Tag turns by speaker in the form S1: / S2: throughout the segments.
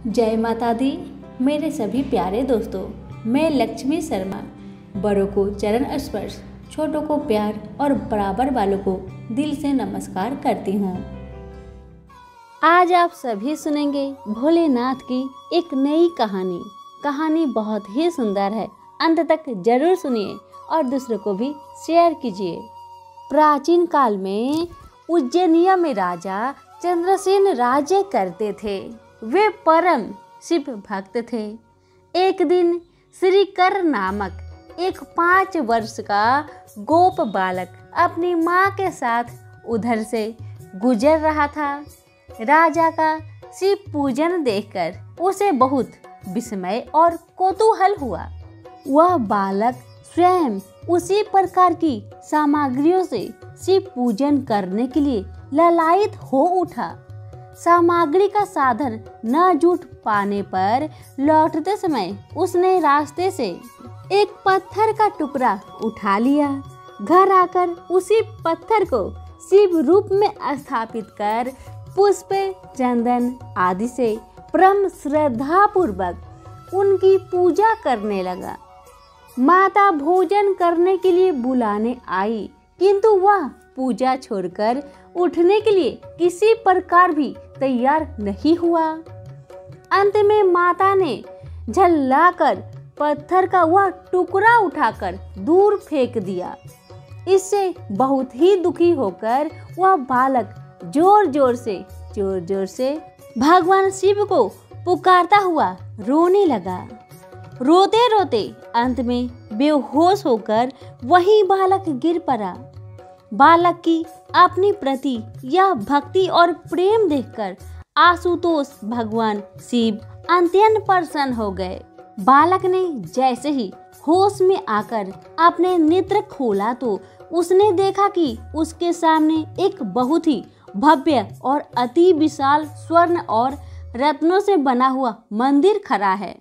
S1: जय माता दी। मेरे सभी प्यारे दोस्तों, मैं लक्ष्मी शर्मा बड़ों को चरण स्पर्श, छोटों को प्यार और बराबर वालों को दिल से नमस्कार करती हूँ। आज आप सभी सुनेंगे भोलेनाथ की एक नई कहानी। कहानी बहुत ही सुंदर है, अंत तक जरूर सुनिए और दूसरों को भी शेयर कीजिए। प्राचीन काल में उज्जैनिया में राजा चंद्रसेन राज्य करते थे। वे परम शिव भक्त थे। एक दिन श्रीकर नामक एक 5 वर्ष का गोप बालक अपनी माँ के साथ उधर से गुजर रहा था। राजा का शिव पूजन देखकर उसे बहुत विस्मय और कौतूहल हुआ। वह बालक स्वयं उसी प्रकार की सामग्रियों से शिव पूजन करने के लिए लालायित हो उठा। सामग्री का साधन न जुट पाने पर लौटते समय उसने रास्ते से एक पत्थर का टुकड़ा उठा लिया। घर आकर उसी पत्थर को शिव रूप में स्थापित कर पुष्प, चंदन आदि से परम श्रद्धा पूर्वक उनकी पूजा करने लगा। माता भोजन करने के लिए बुलाने आई, किंतु वह पूजा छोड़कर उठने के लिए किसी प्रकार भी तैयार नहीं हुआ। अंत में माता ने झल्लाकर पत्थर का वह टुकड़ा उठाकर दूर फेंक दिया। इससे बहुत ही दुखी होकर वह बालक जोर जोर से भगवान शिव को पुकारता हुआ रोने लगा। रोते रोते अंत में बेहोश होकर वही बालक गिर पड़ा। बालक की अपनी प्रति यह भक्ति और प्रेम देखकर आशुतोष भगवान शिव अत्यंत प्रसन्न हो गए। बालक ने जैसे ही होश में आकर अपने नेत्र खोला तो उसने देखा कि उसके सामने एक बहुत ही भव्य और अति विशाल स्वर्ण और रत्नों से बना हुआ मंदिर खड़ा है।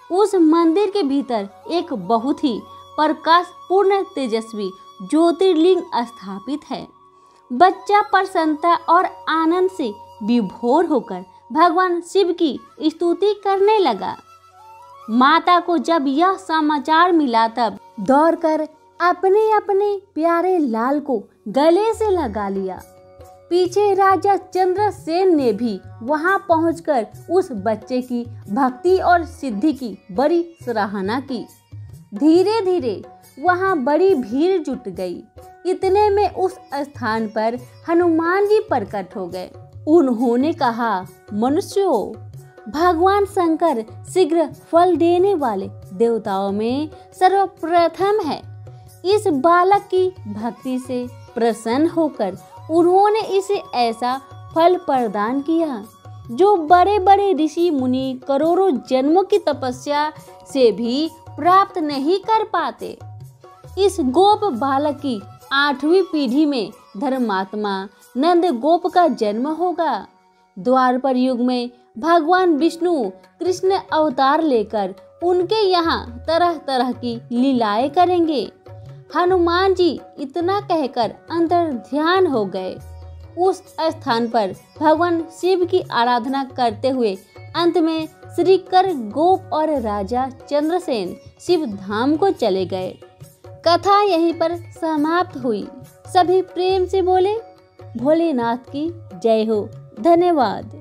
S1: उस मंदिर के भीतर एक बहुत ही प्रकाशपूर्ण तेजस्वी ज्योतिर्लिंग स्थापित है। बच्चा प्रसन्नता और आनंद से विभोर होकर भगवान शिव की स्तुति करने लगा। माता को जब यह समाचार मिला तब दौड़कर अपने अपने प्यारे लाल को गले से लगा लिया। पीछे राजा चंद्रसेन ने भी वहां पहुंचकर उस बच्चे की भक्ति और सिद्धि की बड़ी सराहना की। धीरे धीरे वहां बड़ी भीड़ जुट गई। इतने में उस स्थान पर हनुमान जी प्रकट हो गए। उन्होंने कहा, मनुष्यों, भगवान शंकर शीघ्र फल देने वाले देवताओं में सर्वप्रथम है। इस बालक की भक्ति से प्रसन्न होकर उन्होंने इसे ऐसा फल प्रदान किया जो बड़े बड़े ऋषि मुनि करोड़ों जन्मों की तपस्या से भी प्राप्त नहीं कर पाते। इस गोप बालक की 8वीं पीढ़ी में धर्मात्मा नंद गोप का जन्म होगा। द्वापर युग में भगवान विष्णु कृष्ण अवतार लेकर उनके यहाँ तरह तरह की लीलाएं करेंगे। हनुमान जी इतना कहकर अंतर ध्यान हो गए। उस स्थान पर भगवान शिव की आराधना करते हुए अंत में श्रीकर गोप और राजा चंद्रसेन शिव धाम को चले गए। कथा यहीं पर समाप्त हुई। सभी प्रेम से बोले भोलेनाथ की जय हो। धन्यवाद।